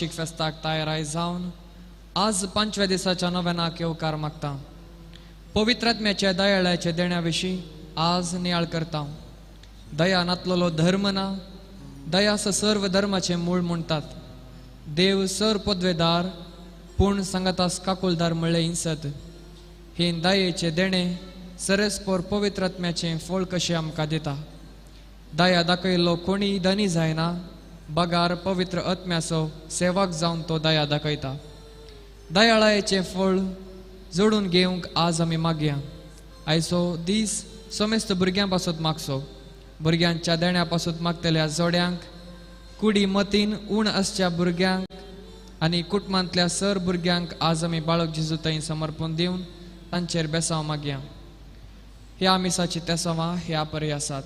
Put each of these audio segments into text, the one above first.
फेस्ताक तयाराय जावन आज 5व्या दिसाच्या नव्यानाक येवकार मागता. पवित्रात्म्याच्या दयाळ्याच्या देण्याविषयी आज नियाळ करता. दया नातलेलो धर्म ना, दया सर्व धर्माचे मूळ म्हणतात. देव सर पदवेदार पूर्ण संगतास काकुलदार म्हणले इंसत. हे दयेचे देणे सरस्पर पवित्रात्म्याचे फळ कशे आमकां दिता. दया दाखयलो कोणी धनी जायना, बगार पवित्र आत्म्याचो सेवक जावन तो दया दाखयता. दयाळायेचे फळ जोडून घेवंक आज आमी मागया. आयचो दीस समेस्त भुरग्यां पासून मागचो. भुरग्यांच्या देण्या पासून मागतल्या जोड्यांक, कुडी मतीन उण आसच्या भुरग्यांक आनी कुटुंबांतल्या सर भुरग्यांक आज आमी बाळक जेजू थंय समर्पण दिवन तांचेर बेसांव मागया. ह्या मिसाची तेसावां ह्या परी आसात.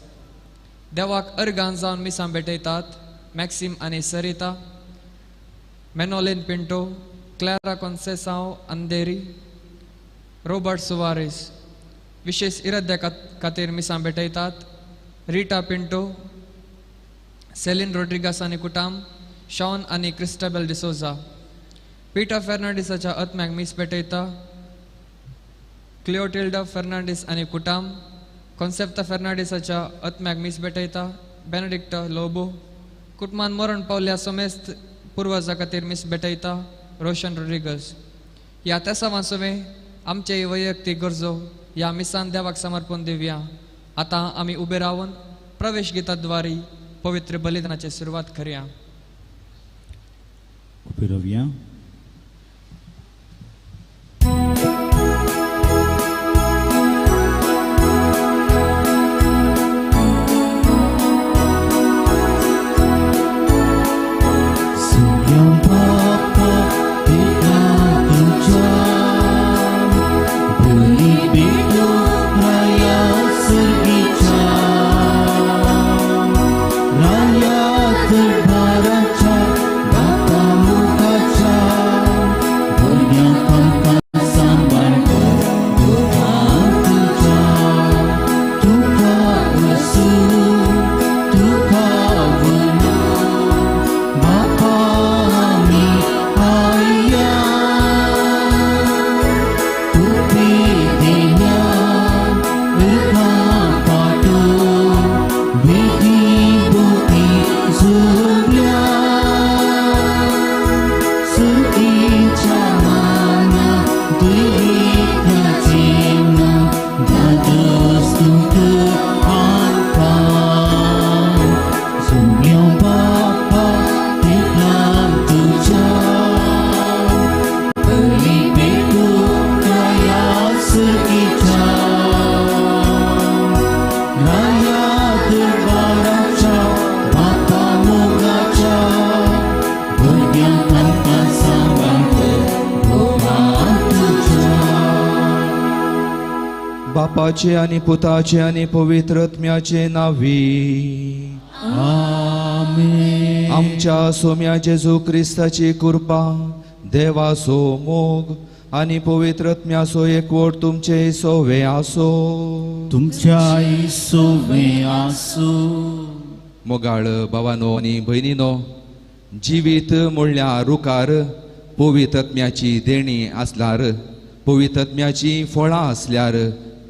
देवाक अर्गां जावन मिसां भेटयतात मॅक्सिम आनी सरिता, मेनोलिन पिंटो, क्लॅरा कॉन्सेसांव अंधेरी, रॉबर्ट सुवारेस. विशेष इराद्या खातीर मिसां भेटयतात रिटा पिंटो, सेलिन रोड्रिगास आनी कुटाम, शॉन आनी क्रिस्टाबेल डिसोजा. पीटर फेर्नांडीसाच्या आत्म्याक मीस भेटयता क्लिओटिल्डा फेर्नांडीस आनी कुटाम. कॉन्सेप्ता फेर्नांडीसाच्या आत्म्याक मीस भेटयता बेनेडिक्टा लोबो. कुटुंबान मरण पावल्या समेस्त पुर्वजां खातीर मीस भेटयता रोशन रोड्रिगस. ह्या तेसावां सवे आमचे वैयक्तीक गरजो ह्या मिसान देवाक समर्पण दिवया. आतां आमी उबे रावन प्रवेश गिताद्वारी पवित्र बलिदानाची सुरवात करया. उबे रावया. बापाचे आणि पुताचे आणि पवित्र आत्म्याचे नावी. आमेन. आमच्या सोम्या जेजू ख्रिस्ताची कृपा, देवाचो मोग आणि पवित्र आत्म्याचो एकवट तुमचे सोवे आसो. तुमच्या सोवे आसो. मोगाळ भावानो आणि भयणीनो, जिवीत म्हणल्यार रुकार पवित्र आत्म्याची देणी आसल्यार, पवित्र आत्म्याची फळां आसल्यार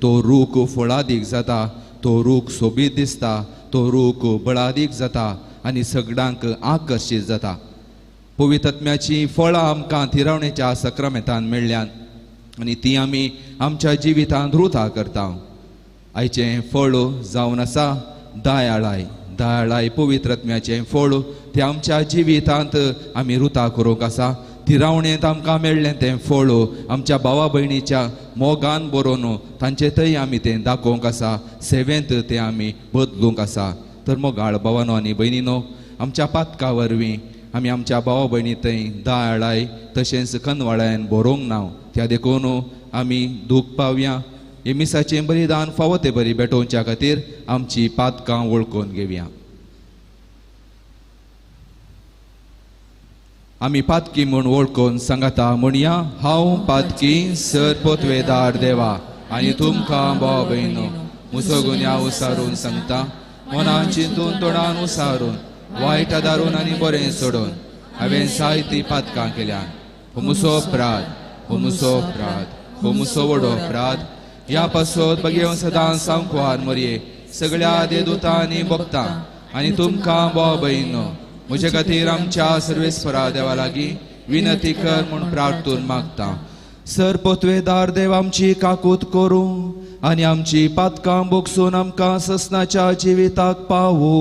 तो रूख फळादीक जाता, तो रूख सोबीत दिसता, तो रूख बळादीक जाता आनी सगळ्यांक आकर्शीत जाता. पवित्र आत्म्याची फळां आमकां थिरावणेच्या सक्रामेंतान मेळ्ळ्यान आनी ती आमी आमच्या जिवितांत रुथा करता. आयचें फळ जावन आसा दयाळाय. दयाळाय पवित्र आत्म्याचें फळ तें आमच्या जिवितांत आमी रुथा करूंक आसा. थिरावणेंत आमकां मेळ्ळें तें फळ आमच्या भावा भयणीच्या मोगान बरोवन तांचे थंय आमी तें दाखोवंक आसा. सेवेंत तें आमी बदलूंक आसा. तर मोगाळ भावानो आनी भयणीनो, आमच्या पातका वरवीं आमी आमच्या भावा भयणी थंय दयाळाय तशेंच कनवाळ्यान बरोवंक ना. त्या देखून आमी दूख पावया. हे मिसाचें बलिदान फावो ते बरी भेटोवच्या खातीर आमची पातकां वळखून घेवया. आमी पातकी म्हूण वळखून सांगाता म्हणया. हांव पातकी सर पोतवेदार देवा आनी तुमकां भाव भयणो म्हजो गुन्या उसारून सांगता. मनान चिंतून तोंडान उसारून वायट दारून आनी बरें सोडून हांवें जायतीं पातकां केल्यात. हुमुसो अपराध, हुमुसो अपराध, हुमुसो व्हडो अपराध. ह्या पासत बगयो सदां सांकवार मरये सगळ्या देदूतां आनी भक्तां आनी तुमकां भाव भयणो म्हजे खातीर आमच्या सर्वेस्परा देवा लागीं विनंती कर म्हूण प्रार्थून मागता. सर पोतवेदार देव आमची काकूत करूं आनी आमची पातकां बोगसून आमकां ससनाच्या जिविताक पावो.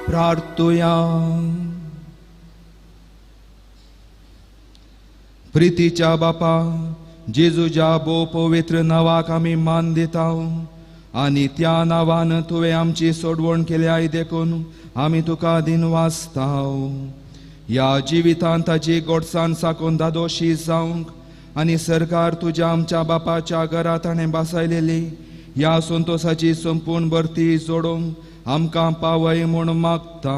प्रार्थुया. प्रितीच्या बापा जेजूच्या भोव पवित्र नावाक आमी मान दिता आनी त्या नांवान तुवें आमची सोडवण केल्या देखून आमी तुका दिन वाचता. ह्या जिवितांत ताची गोडसाण साकून दादोशी जावंक आनी सरकार तुज्या आमच्या बापाच्या घरांत ताणें बसयलेली ह्या संतोशाची संपूर्ण भरती जोडूंक आमकां पावय म्हूण मागता.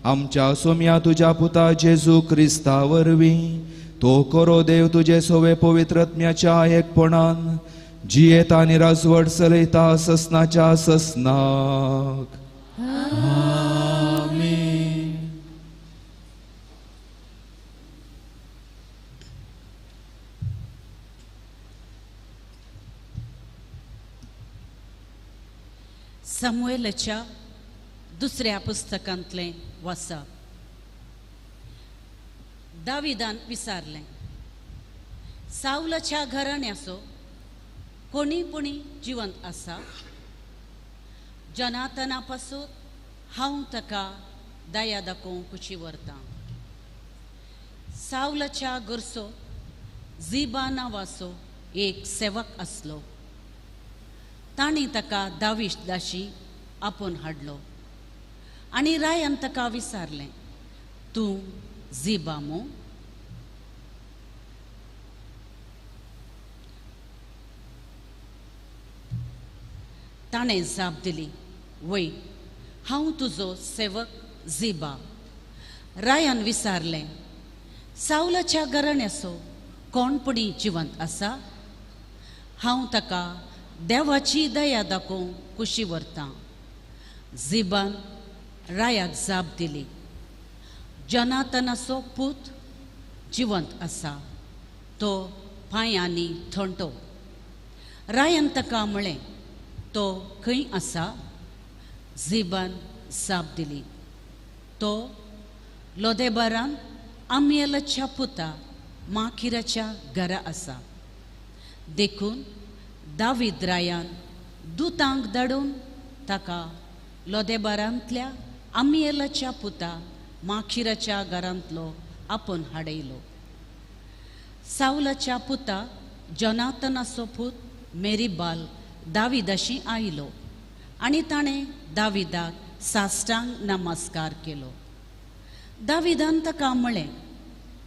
आमच्या सोम्या तुज्या पुता जेजू क्रिस्ता वरवीं तो करो देव तुजे सोवे पवित्रत्म्याच्या एकपणान जियेता आनी राजवट चलयता ससनाच्या ससनाक. सामुएलाच्या दुसऱ्या पुस्तकांतलें वाचप. दाविदान विचारलें, सावलाच्या घराण्याचो कोणी पुणी जिवंत आसा? जनातना पासून हांव ताका दया दाखोवंक कुशी व्हरतां. सावलाच्या घरचो झिबा नांवाचो एक सेवक आसलो. तांणी ताका दाशी आपूण हाडलो आनी रायान ताका विचारलें, तूं झिबा मू? ताणें जाप दिली, वय, हांव तुजो सेवक झिबा. रायान विचारलें, सावलाच्या घराण्याचो कोणपणी जिवंत आसा? हांव ताका देवाची दया दाखोवंक कुशी व्हरतां. झिबान रायाक जाप दिली, जनातनाचो पूत जिवंत आसा, तो पांयांनी थंडो. रायान ताका म्हळें, तो खंय आसा? झिबान जाप दिली, तो लोदेबारान आमियेलाच्या पुता माखीराच्या घरा आसा. देखून दावीद रायान दुतांक धाडून ताका लोदेबारांतल्या आमियेलाच्या पुता माखीराच्या घरांतलो आपूण हाडयलो. सावलाच्या पुता जनातनाचो पूत मेरीबाल दाविदाशी आयलो आनी ताणें दाविदाक साश्टांग नमस्कार केलो. दाविदान ताका म्हळें,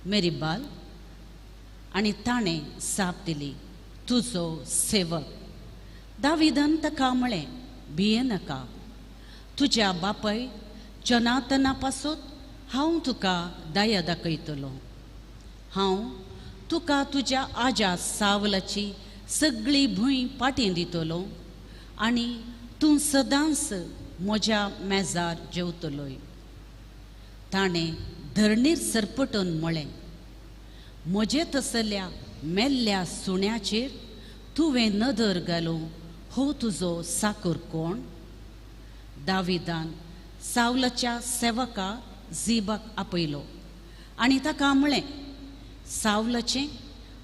मेरीबाल, आनी ताणें जाप दिली, तुजो सेवक. दाविदान ताका म्हळें, भिये नाका, तुज्या बापाय जनातना पासून हांव तुका दया दाखयतलो. हांव तुका तुज्या आज्या सावलाची सगळी भूंय पाटी दितलो आनी तूं सदांच म्हज्या मेजार जेवतलोय. ताणें धरणीर सरपटून म्हळें, म्हजे तसल्या मेल्ल्या सुण्याचेर तुवें नदर घालूं हो तुजो साकर कोण? दाविदान सावलाच्या सेवका झिबाक आपयलो आनी ताका म्हळें, सावलाचें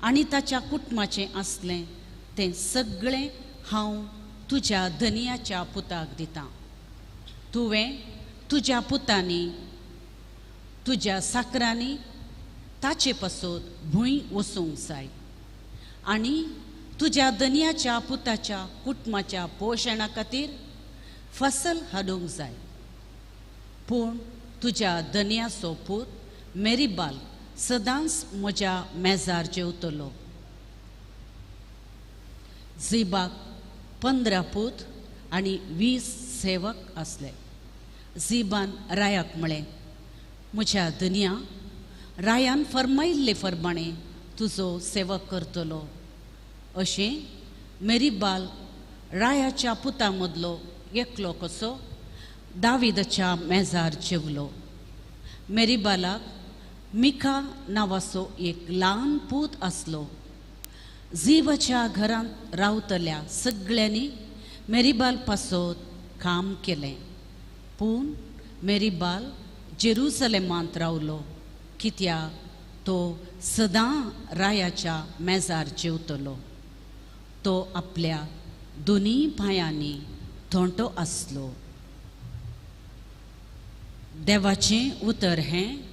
आनी ताच्या कुटुंबाचें आसलें तें सगळें हांव तुज्या धनियाच्या पुताक दिता. तुवें तुज्या पुतांनी तुज्या साकरांनी ताचे पासून भूंय वसूंक जाय आनी तुज्या धनियाच्या पुताच्या कुटुंबाच्या पोशणा खातीर फसल हाडूंक जाय. पूण तुज्या धनियाचो पूत मेरीबाल सदांच म्हज्या मेजार जेवतलो. झिबाक 15 पूत आनी 20 सेवक आसले. झिबान रायाक म्हळें, म्हज्या धनिया, रायान फर्मायिल्ले प्रमाणे तुजो सेवक करतलो. अशें मेरीबाल रायाच्या पुतां मदलो एकलो कसो दाविदाच्या मेजार जेवलो. मेरीबालाक मिका नांवाचो एक ल्हान पूत आसलो. झिबाच्या घरांत रावतल्या सगळ्यांनी मेरीबाल पासत काम केलें. पूण मेरीबाल जेरुसलेमांत रावलो, कित्याक तो सदां रायाच्या मेजार जेवतलो. तो आपल्या दोनी भायांनी थोंटो आसलो. देवाचें उतर हें,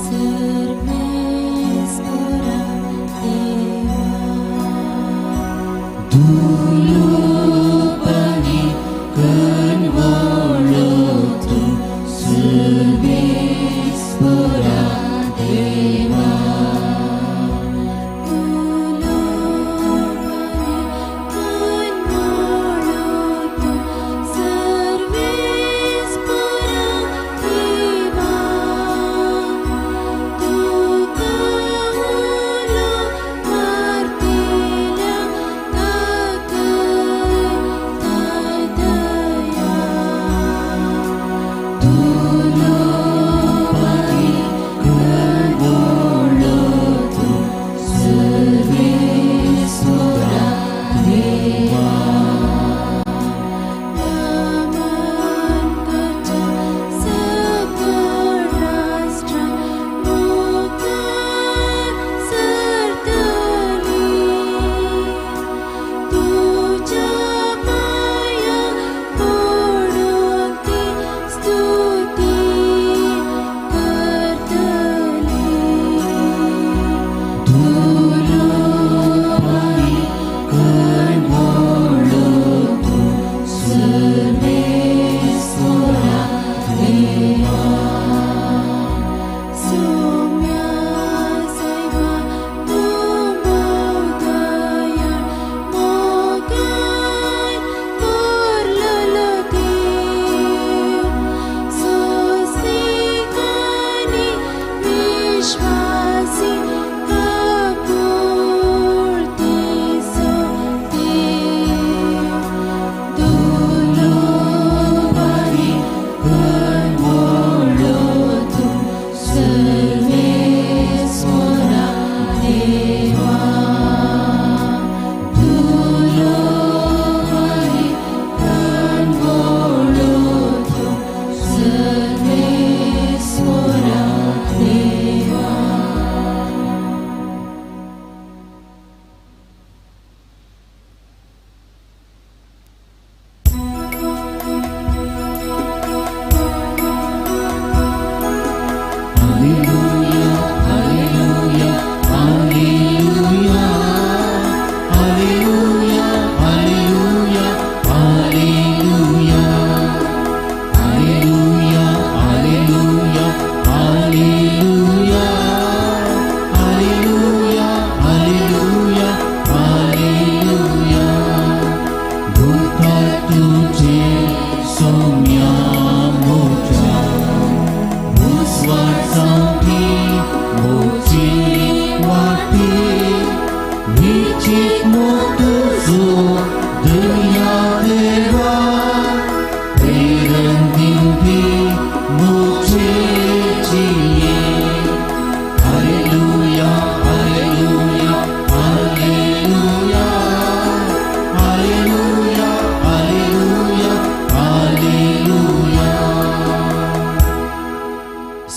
Ser mes pura Deva.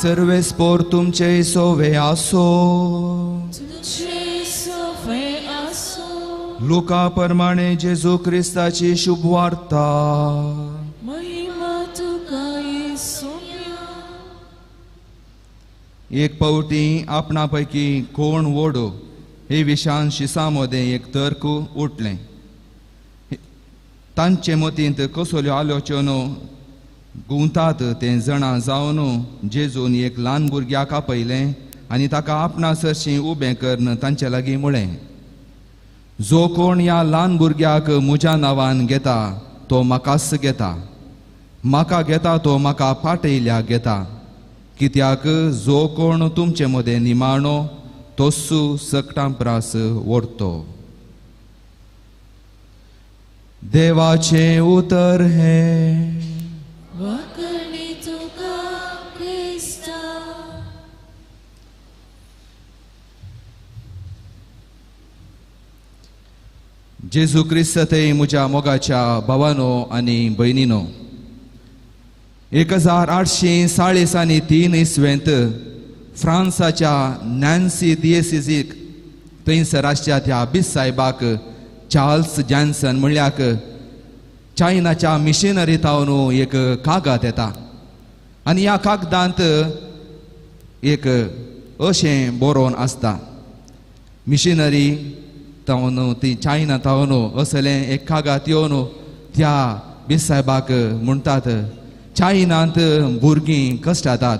सर्वेस्पोर तुमचे सोवे आसो. तुझे सोवे आसो. लुका प्रमाणे जेजू क्रिस्ताची शुभ वार्ता. महिमा तुका येसूया. एक पावटी आपणापैकी कोण वडो हे विशान शिसामध्ये एक तर्क उठलें. तांचे मतींत कसल्यो आलोचनो गुंतात ते जाणा जावन जेजून एक ल्हान भुरग्याक आपयलें आनी ताका आपणासरशीं उबें करन तांचे लागीं म्हळें, जो कोण ह्या ल्हान भुरग्याक म्हज्या नांवान घेता तो म्हाकाच घेता, म्हाका घेता तो म्हाका पाटयल्याक घेता. कित्याक जो कोण तुमचे मदें निमाणो तोसू सकटांपरास व्हरतो. देवाचे उतर हे. वखणी तुका क्रिस्ता. जेजू क्रिस्त म्हज्या मोगाच्या भावानो आनी भयणीनो, 1843 इसवेंत फ्रांसाच्या नॅन्सी दिएसिसीक थंयसर आसच्या त्या बिस सायबाक चार्ल्स जॅन्सन म्हणल्याक चायनाच्या मिशनरी तावन एक कागद येता आनी ह्या कागदांत एक अशें बरोवन आसता, मिशनरी तावन ती चायना तावन असलें एक कागद येवन त्या बिस सायबाक म्हणटात, चायनांत भुरगीं कश्ट जातात,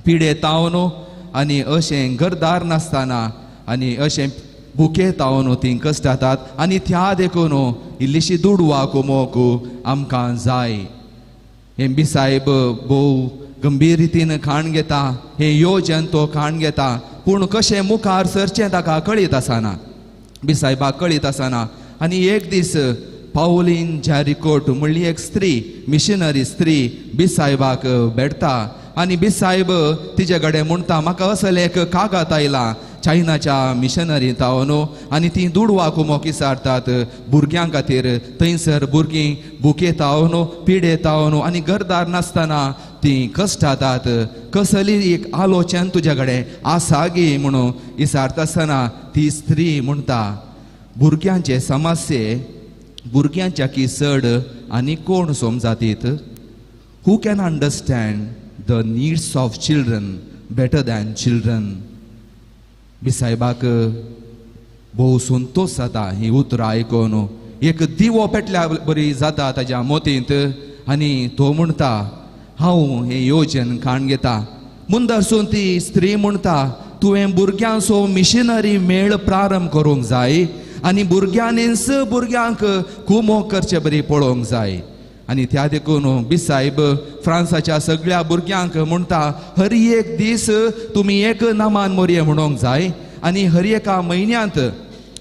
पिडे तावन आनी अशें घरदार नासतना आनी अशें भुके तावन तीं कश्ट जातात आनी त्या देखून इल्लीशी दुडवा कोमोक आमकां जाय. हे बिसायब भोव गंभीर रितीन खाण घेता, हे योजन तो खाण घेता, पूण कशें मुखार सरचें ताका कळीत आसना, बिसायबाक कळीत आसना. आनी एक दीस पावलीन जॅरिकोट म्हणली एक स्त्री, मिशनरी स्त्री बिसायबाक भेटता आनी बिसायब तिचे कडेन म्हणटा, म्हाका असलें एक कागद आयला चायनाच्या मिशनरी तावन आनी ती दुडवा कुमोक विचारतात भुरग्यां खातीर. थंयसर भुरगीं भुके तावन पिडे तावन आनी घरदार नासतना तीं कश्ट जातात. कसली एक आलोचन तुजे कडेन आसा गे म्हणून विचारता आसतना ती स्त्री म्हणटा, भुरग्यांचे समस्ये भुरग्यांच्या की चड आनी कोण समजातीत. Who can understand the needs of children better than children. बिसायबाक भोव संतोश जाता ही उतरां आयकून, एक दिवो पेटल्या बरी जाता ताच्या मोतींत आनी तो म्हणटा, हांव हे येवजन खाण घेता. मुंदरसून ती स्त्री म्हणटा, तुवें भुरग्यांचो मिशनरी मेळ प्रारंभ करूंक जाय आनी भुरग्यांनीच भुरग्यांक कुमोग करचे बरी पळोवंक जाय. आनी त्या देखून बिसायब फ्रांसाच्या सगळ्या भुरग्यांक म्हणटा, हर एक दीस तुमी एक नामान मोरये म्हणूंक जाय आनी हर एका म्हयन्यांत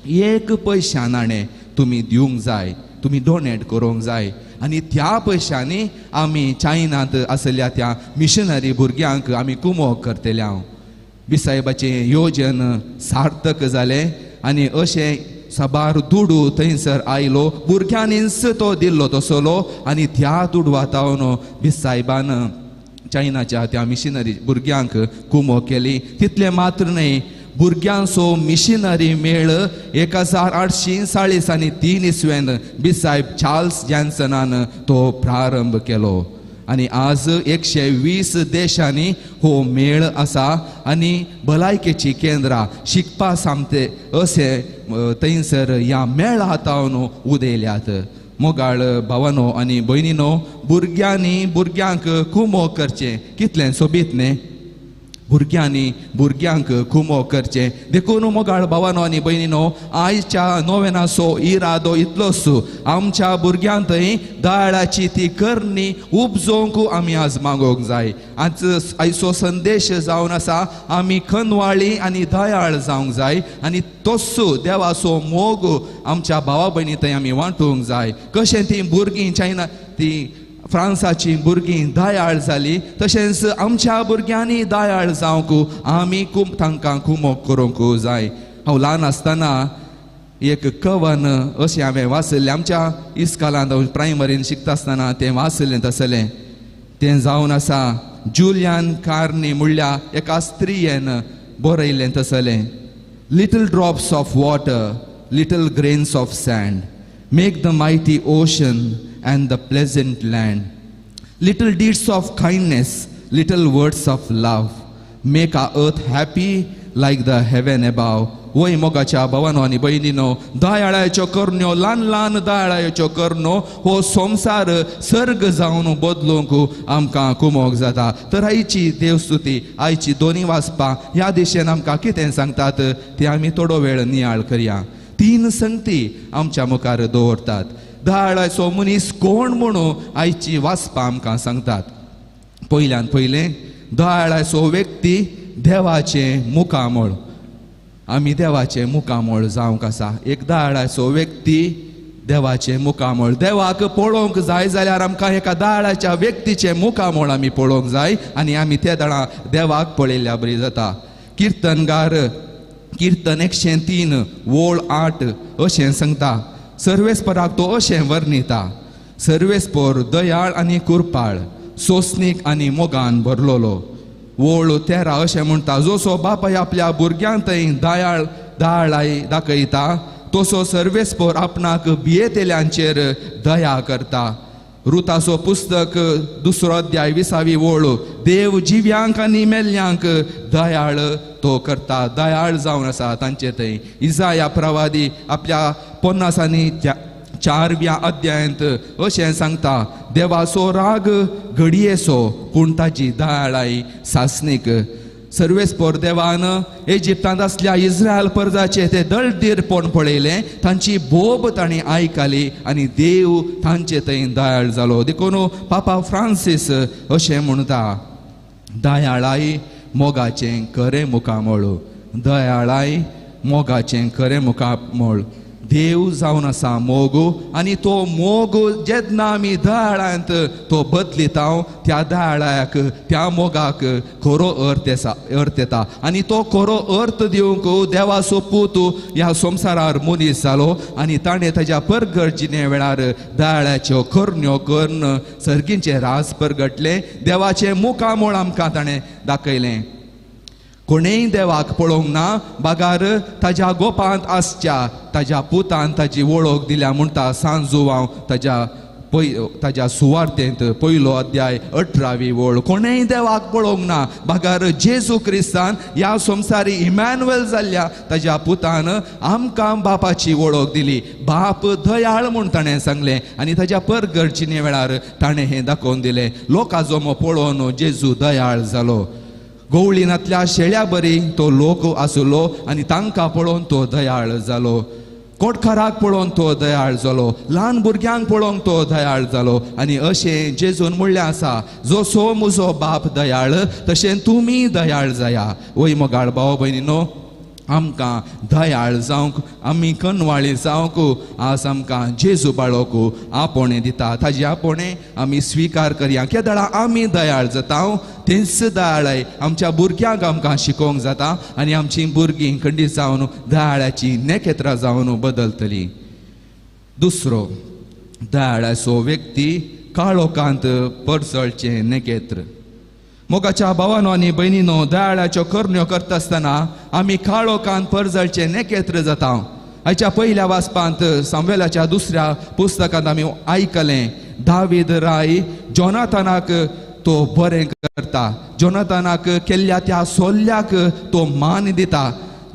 एक पयशा नाणें तुमी दिवंक जाय, तुमी डोनेट करूंक जाय. आनी त्या पयशांनी आमी चायनांत आसल्या त्या मिशनरी भुरग्यांक आमी कुमोग करतले. हांव बिसायबाचें येवजन सार्थक जालें आनी अशें साबार दुडू थंयसर आयलो, भुरग्यांनीच तो दिल्लो तसलो आनी त्या दुडवा तावन बिसायबान चायनाच्या त्या मिशनरी भुरग्यांक कुमोग केली. तितलें मात्र न्हय, भुरग्यांचो मिशनरी मेळ 1843 इसवेंत बिसायब चार्ल्स जॅन्सनान तो प्रारंभ केलो आनी आज 120 देशांनी हो मेळ आसा आनी भलायकेची केंद्रां शिकपा सामते अशें थंयसर ह्या मेळा हातावन उदेल्यात. मोगाळ भावानो आनी भयणीनो, भुरग्यांनी भुरग्यांक कुमोग करचें कितलें सोबीत न्ही. भुरग्यांनी भुरग्यांक कुमोग करचें देखून मोगाळ भावानो आनी भयणीनो, आयच्या नोवेनाचो इरादो इतलोच, आमच्या भुरग्यांतय दयाळाची ती करणी उपजोवंक आमी आज मागोवंक जाय. आयचो संदेश जावन आसा, आमी खनवाळी आनी दयाळ जावंक जाय आनी तोच देवाचो मोग आमच्या भावा भयणी थंय आमी वांटूंक जाय. कशें ती भुरगीं चायना ती फ्रांसाची भुरगीं दयाळ जाली, तशेंच आमच्या भुरग्यांनी दयाळ जावंक आमी तांकां कुमोग करूंक जाय. हांव ल्हान आसतना एक कवन अशें हांवें वाचलें, आमच्या इस्कॉलांत प्रायमरीन शिकता आसतना तें वाचलें तसलें. तें जावन आसा, जुलियान कार्नी म्हणल्या एका स्त्रियेन बरयलें तसलें. Little drops of water, little grains of sand, make the mighty ocean and the pleasant land. Little deeds of kindness, little words of love, make a earth happy like the heaven above. वय मोगाच्या भावांनो आनी भयणीनो, दयाळाच्यो करण्यो, ल्हान ल्हान दयाळाच्यो करण्यो हो संवसार सर्ग जावन बदलूंक आमकां कुमोग जाता. तर आयची देवस्तुती, आयची दोनी वाचपां ह्या दिशेन आमकां कितें सांगतात तें आमी थोडो वेळ नियाळ करया. 3 संगती आमच्या मुखार दवरतात. दयाळाचो मनीस कोण म्हणून आयची वाचपां आमकां सांगतात. पयल्यान पयलें, दयाळाचो व्यक्ती देवाचें मुखामळ. आमी देवाचें मुखामळ जावंक आसा. एक दयाळाचो व्यक्ती देवाचें मुखामळ. देवाक पळोवंक जाय जाल्यार आमकां एका दयाळाच्या व्यक्तीचें मुखामळ आमी पळोवंक जाय आनी आमी त्या दाळा देवाक पळयल्या बरी जाता. किर्तनगार किर्तन 103 ओळ 8 अशें सांगता. सर्वेस्पराक तो अशें वर्णिता. सर्वेस्पर दयाळ आनी कुरपाळ, सोंसणीक आनी मोगान भरलोलो. ओळ 13 अशें म्हणटा, जसो बापाय आपल्या भुरग्यांक दयाळाय दाखयता तसो सर्वेस्पर आपणाक भियेतेल्यांचेर दया करता. रुताचो पुस्तक 2 अध्याय 20वी ओळ, देव जिव्यांक आनी मेल्ल्यांक दयाळ तो करता. दयाळ जावन आसा तांचे थंय. इसाया प्रवादी आपल्या 50 आनी 4व्या अध्यायांत अशें सांगता, देवाचो राग घडयेचो पूण ताची दयाळाय सासणीक. सर्वेस्पर देवान इजिप्तांत आसल्या इस्रायल परजाचे ते दळदीरपण पळयलें, तांची बोब तांणी आयकली आनी देव तांचे थंय दयाळ जालो. देखून पापा फ्रांसीस अशें म्हणटा, दयाळाय मोगाचें खरें मुखामळ. दयाळाय मोगाचें खरें मुखामळ. देव जावन आसा मोग आनी तो मोग जेन्ना आमी दयाळांत तो बदलिता त्या दयाळाक त्या मोगाक खरो अर्थ येता. आनी तो खरो अर्थ दिवंक देवाचो पूत ह्या संवसारार मनीस जालो आनी ताणें ताच्या परगर्जिने वेळार दयाळाच्यो करण्यो करून सर्गींचें राज परगटलें. देवाचें मुखामळ आमकां ताणें दाखयलें. कोणेय देवाक पळोवंक ना, बागार ताज्या गोपांत आसच्या ताज्या पुतान ताची वळख दिल्या म्हणटा सांजुवांव ताज्या सुवार्तेंत 1 अध्याय 18वी ओळ. कोणेय देवाक पळोवंक ना, बागार जेजू क्रिस्तान ह्या संवसारी इमॅन्युएल जाल्ल्या ताज्या पुतान आमकां बापाची वळख दिली. बाप दयाळ म्हूण ताणें सांगलें आनी ताज्या परगर्जिने वेळार ताणें हें दाखोवन दिलें. लोकांचो पळोवन जेजू दयाळ जालो. गवळीनांतल्या शेळ्या बरी तो लोक आसलो आनी तांकां पळोवन तो दयाळ जालो. कोडकाराक पळोवन तो दयाळ जालो. ल्हान भुरग्यांक पळोवन तो दयाळ जालो. आनी अशें जेजून म्हणलें आसा, जसो म्हजो बाप दयाळ तशें तुमी दयाळ जाया. वय मोगाळ भाव भयणीनो, आमकां दयाळ जावंक, आमी कनवाळी जावंक आज आमकां जेजू बाळोक आपणें दिता. ताजी आपणें आमी स्विकार करया. केदळा आमी दयाळ जाता तेंच दयाळाय आमच्या भुरग्यांक आमकां शिकोवंक जाता आनी आमचीं भुरगीं खंडीत जावन दयाळाची नेखेत्रां जावन बदलतलीं. दुसरो, दयाळाचो व्यक्ती काळोखांत परसळचें नेखेत्र. मोगाच्या भावांनो आनी भयणीनो, दयाळाच्यो करण्यो करता आसतना आमी काळोखांत परजळचे नेखेत्र जाता. आयच्या पयल्या वाचपांत सामुएलाच्या 2ऱ्या पुस्तकांत आमी आयकलें, दावीद राय जोनातानाक तो बरें करता. जोनातानाक केल्ल्या त्या सोल्ल्याक तो मान दिता.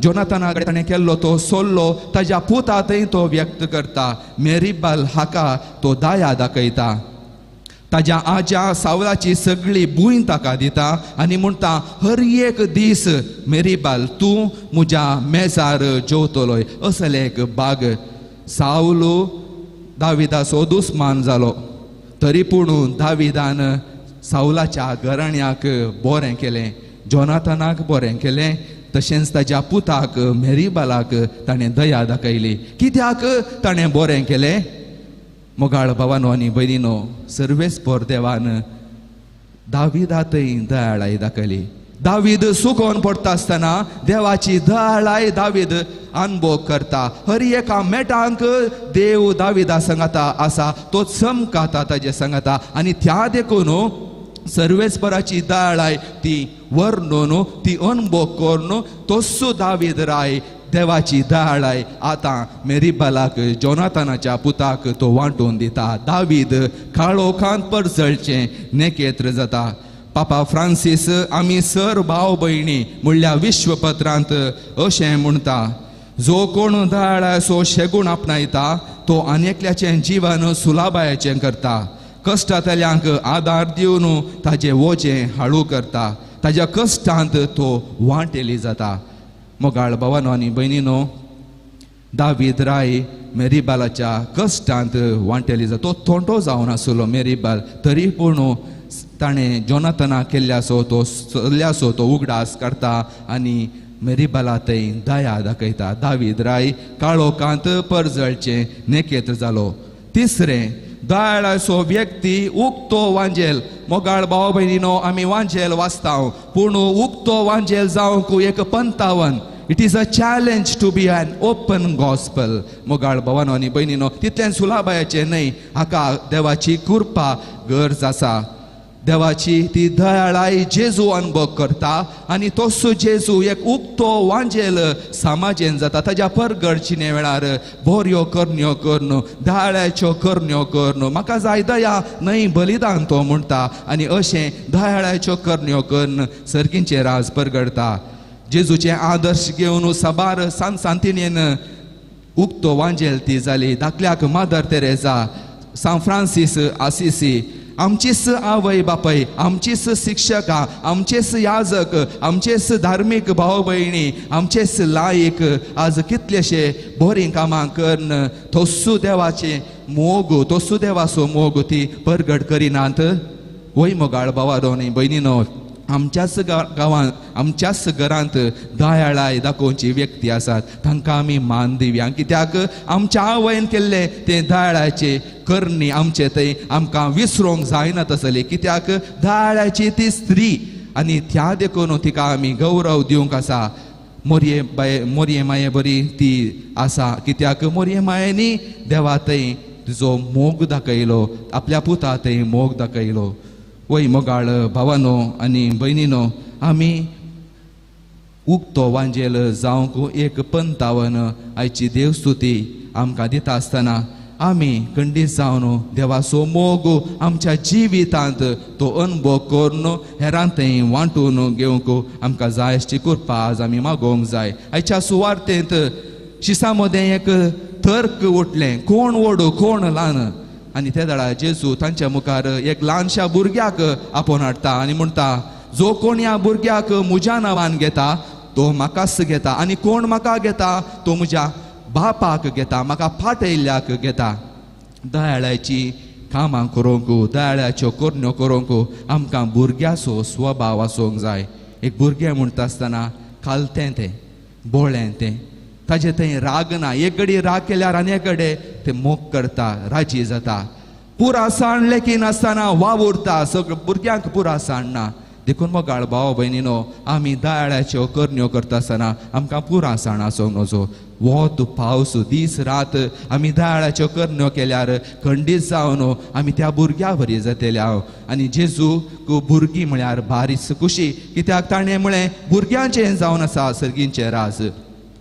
जोनातानाक ताणें केल्लो तो सोल्लो ताज्या पुता थंय तो व्यक्त करता. मेरीबाल हाका तो दया दाखयता. ताज्या आज्या सावलाची सगळी भूंय ताका दिता आनी म्हणटा, हर एक दीस मेरीबाल तूं म्हज्या मेजार जेवतलोय. असले एक बाग. सावल दाविदाचो दुस्मान जालो, तरी पूण दाविदान सावलाच्या घराण्याक बरें केलें, जोनातानाक बरें केलें. तशेंच ताज्या पुताक मेरीबालाक ताणें दया दाखयली. कित्याक ताणें बरें केलें? मोगाळ भावांनो आनी भयणीनो, सर्वेस्पर देवान दाविदांतय दयाळाय दाखयली. दावीद सुकोवन पडटा आसतना देवाची दयाळाय दावीद अनुभव करता. हर एका मेटांक देव दाविदा सांगता आसा, तो चमकाता ताजे सांगता. आनी त्या देखून सर्वेस्पराची दाळाय ती वर्णून ती अनुभव करून तोसू दावीद राय देवाची दाळाय आतां मेरीबालाक जोनातानाच्या पुताक तो वांटून दिता. दावीद काळोखांत परजळचे नेकेत्र जाता. पापा फ्रांसीस आमी सर भाव भयणी म्हणल्या विश्वपत्रांत अशें म्हणटा, जो कोण दाळाचो शेगूण आपणायता तो आनेकल्याचें जिवन सुलाबायेचें करता. कश्टातल्यांक आदार दिवन ताजें वोजें हाळू करता. ताज्या कश्टांत तो वांटेली जाता. मोगाळ भावांनो आनी भयणीनो, दावीद राय मेरीबालाच्या कश्टांत वांटेली जाता. तो तोंटो जावन आसलो मेरीबाल, तरी पूण ताणें जोनाताना केल्ल्याचो तो चल्ल्याचो तो उगडास काडता आनी मेरीबाला थंय दया दाखयता. दावीद राय काळोखांत परजळचे नेकेत्र जालो. तिसरें, दाळाचो व्यक्ती उक्तो वांजेल. मोगाळ भाव भयणीनो, आमी वांजेल वाचता, पूण उक्तो वांजेल जावंक एक पंतावन. It is a challenge to be an open gospel. मोगाळ भावांनो आनी भयणीनो, तितलें सुलाबायेचें न्हय. हाका देवाची कृपा गरज आसा. देवाची ती दयाळाय जेजू अनुभव करता आनी तोसो जेजू एक उक्तो वांजेल समाजेन जाता. ताज्या परगडचिने वेळार बोऱ्यो करण्यो करून दयाळ्याच्यो करण्यो करून म्हाका जाय दया न्हय बलिदान तो म्हणटा आनी अशें दयाळ्याच्यो करण्यो करून सर्गींचे राज परगडता. जेजूचे आदर्श घेवन साबार सांतिनेन उक्तो वांजेल ती जाली. धाकल्याक मादर तेरेसा, सान फ्रांसीस आसिसी, आमचीच आवय बापय, आमचीच शिक्षका, आमचेच याजक, आमचेच धार्मीक भाव भयणी, आमचेच लायक आज कितलेशे बरीं कामां करून तोसू देवाचे मोग, तोसू देवाचो मोग ती परगट करिनात. वय मोगाळ भावांनो आनी भयणीनो, आमच्याच गांवांत, आमच्याच घरांत दयाळाय दाखोवची व्यक्ती आसात. तांकां आमी मान दिवया, कित्याक आमच्या आवयन केल्ले ते दयाळाचे करणी आमचे थंय आमकां विसरूंक जायना तसली. कित्याक दयाळाची ती स्त्री आनी त्या देखून तिका आमी गौरव दिवंक आसा. मोरये माये बरी ती आसा, कित्याक मोरये मायेनी देवा थंय तिजो मोग दाखयलो, आपल्या पुता थंय मोग दाखयलो. वय मोगाळ भावांनो आनी भयणीनो, आमी उक्तो वांजेल जावंक एक पंतावन आयची देवस्तुती आमकां दिता आसतना आमी खंडीत जावन देवाचो मोग आमच्या जिवितांत तो अनुभव करून हेरां थंय वांटून घेवंक आमकां जाय अशी कृपा आज आमी मागोवंक जाय. आयच्या सुवार्तेंत शिसा मदें एक तर्क उठलें, कोण व्हड कोण ल्हान. आनी त्या दाळा जेजू तांच्या मुखार एक ल्हानशा भुरग्याक आपोवन हाडटा आनी म्हणटा, जो कोण ह्या भुरग्याक म्हज्या नांवान घेता तो म्हाकाच घेता आनी कोण म्हाका घेता तो म्हज्या बापाक घेता, म्हाका फाटयल्ल्याक घेता. दयाळ्याची कामां करूंक, दयाळ्याच्यो करण्यो करूंक आमकां भुरग्याचो स्वभाव आसूंक जाय. एक भुरगें म्हणटा आसतना खालतें तें, बोळें तें, ताजे थंय राग ना. एक घडी राग केल्यार आनी कडे ते मोग करता, राजी जाता. पुरासाण लेकीन आसतना वावुरता, सगळ्या भुरग्यांक पुरासाण ना. देखून मोगाळ भाव भयणीनो, आमी दयाळ्याच्यो करण्यो करता आसतना आमकां पुरासाण आसूंक नजो. वोत पावस दीस रात आमी दयाळ्याच्यो करण्यो केल्यार खंडीत जावन आमी त्या भुरग्या बरी जातले हांव. आनी जेजूक भुरगीं म्हळ्यार बारीच खुशी, कित्याक ताणें म्हळें भुरग्यांचें जावन आसा सर्गींचें राज.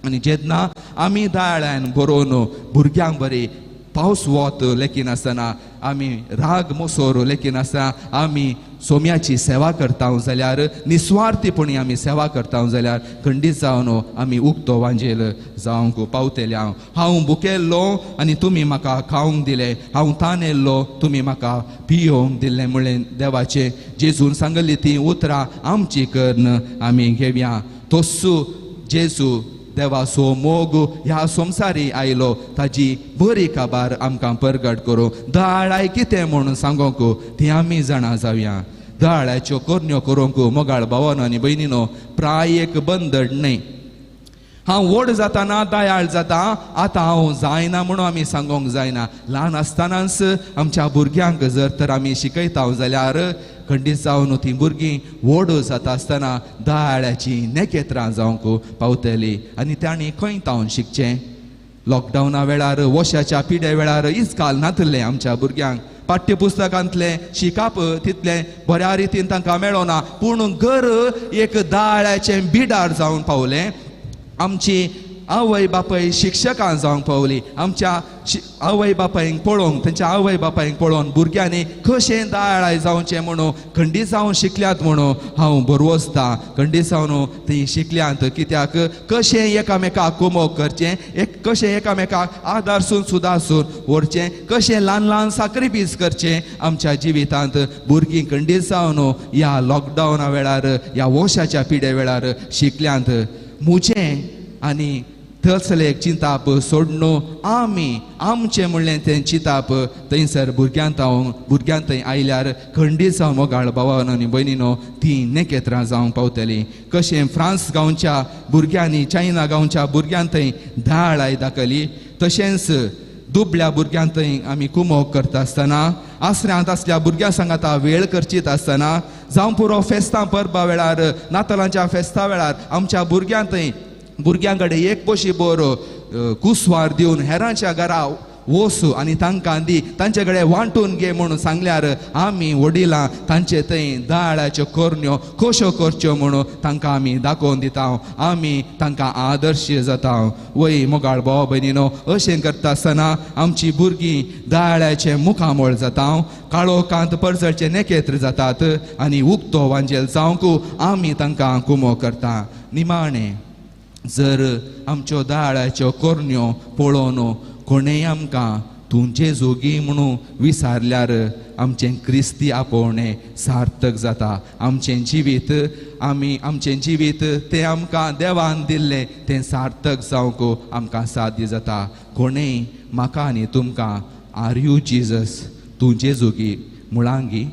आनी जेन्ना आमी दयाळ्यान बरोवन भुरग्यांक बरी पावस वत लेकीन आसतना आमी राग मोसोर लेकीन आसतना आमी सोम्याची सेवा करता जाल्यार, निस्वार्थीपणी आमी सेवा करता जाल्यार खंडीत जावन आमी उक्तो वांजेल जावंक पावतले हांव. हांव भुकेल्लो आनी तुमी म्हाका खावंक दिलें, हांव तानेल्लो तुमी म्हाका पियोवंक दिलें म्हणलें देवाचें जेजून सांगली ती उतरां आमची करून आमी घेवया. तोसू जेजू देवाचो मोग ह्या संवसारी आयलो, ताजी बरी काबार आमकां परगट करूं. दयाळाय कितें म्हणून सांगोंक ती आमी जाणा जावया. दयाळ्याच्यो करण्यो करूंक मोगाळ भावांनो आनी भयणीनो, प्राय एक बंदड न्हय. हांव व्हड जाताना दयाळ जाता, आतां हांव जायना म्हणून आमी सांगोंक जायना. ल्हान आसतनाच आमच्या भुरग्यांक जर तर आमी शिकयता जाल्यार खंडीत जावन ती भुरगीं व्हड जाता आसतना दयाळ्याची नेकेत्रां जावंक पावतलीं. आनी तांणी खंय तावन शिकचें. लॉकडावना वेळार, वशाच्या पिड्या वेळार इस्काल नातलें आमच्या भुरग्यांक. पाठ्यपुस्तकांतले शिकाप तितले बऱ्या रितीन तांकां मेळोना, पूण घर एक दाळ्याचें बिडार जावन पावलें. आमची आवय बापाय शिक्षकां जावंक पावली. आमच्या आवय बापायंक पळोवंक, तेंच्या आवय बापायंक पळोवन भुरग्यांनी कशें दाळाय जावचें म्हणून खंडीत जावन शिकल्यात म्हणून हांव बरवसता. खंडीत जावन तीं शिकल्यात कित्याक कशें एकामेकाक कुमोग करचें, कशें एकामेकाक आदारसून सुदारसून व्हरचें, कशें ल्हान ल्हान साक्रिफीस करचें आमच्या जिवितांत भुरगीं खंडीत जावन ह्या लॉकडावना वेळार, ह्या वोशाच्या पिडे वेळार शिकल्यात. म्हजें आनी थंयसलें चिंताप सोडून आमी आमचें म्हणलें तें चिंताप थंयसर भुरग्यां थंय आयल्यार खंडीत जावन मोगाळ भावानो आनी भयणीनो तीं नेकेत्रां जावंक पावतलीं. कशें फ्रांस गांवच्या भुरग्यांनी चायना गांवच्या भुरग्यां थंय दाळाय दाखयली, तशेंच दुबळ्या भुरग्यां थंय आमी कुमोग करता आसतना, आसऱ्यांत आसल्या भुरग्यां सांगाता वेळ करचीत आसतना, जावं पुरो फेस्तां परबा वेळार, नातालांच्या फेस्ता वेळार आमच्या भुरग्यां थंय भुरग्यां कडेन एक पोशी बोर कुसवार दिवन हेरांच्या घरा वोस आनी तांकां दी, तांचे कडेन वांटून घे म्हणून सांगल्यार आमी वडिलां तांचे थंय दाळ्याच्यो कोरण्यो कश्यो करच्यो म्हणून तांकां आमी दाखोवन दिता. आमी तांकां आदर्श जाता. वय मोगाळ भाव भयणीनो, अशें करता आसतना आमची भुरगीं दाळ्याचे मुखामोळ जाता, काळो कांत परजळचे नेकेत्र जातात आनी उक्तो वांजेल जावंक आमी तांकां कुमो करता. निमाणें जर आमच्यो दाळ्याच्यो कोरण्यो पळोवन कोणेय आमकां तुमचे जोगी म्हणून विसारल्यार आमचें क्रिस्ती आपोवणें सार्थक जाता. आमचें जिवीत तें आमकां देवान दिल्लें तें सार्थक जावंक आमकां साध्य जाता. कोणेय म्हाका आनी तुमकां आर यू जिजस तुजे जोगी मुळांगी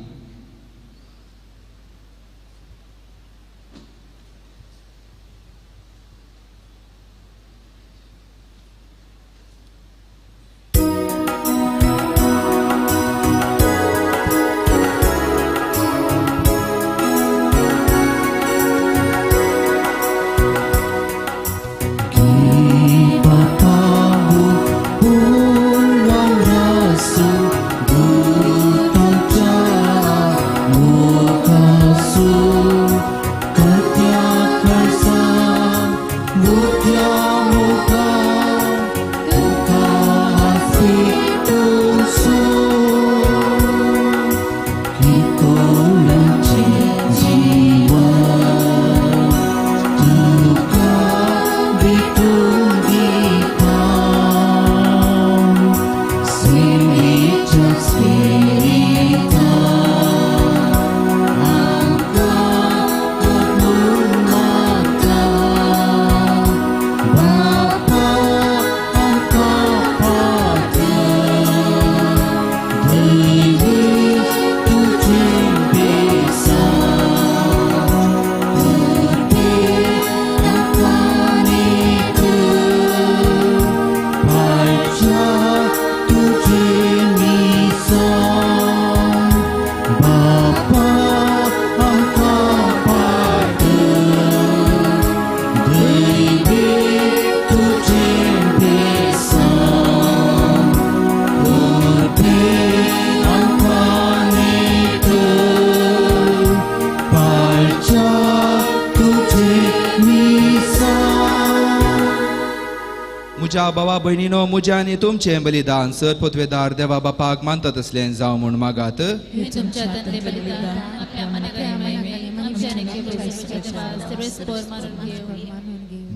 म्हज्या भावा भयणीनो, म्हजें आनी तुमचें बलिदान सर पत्वेदार देवा बापाक मानतात असलें जावं म्हूण मागात. हे तुमच्या हातांतलें बलिदान आपल्या मनाच्या महिमेन आमच्या आनी केवळच्या देवा सर्वेस्पर मारून घेव.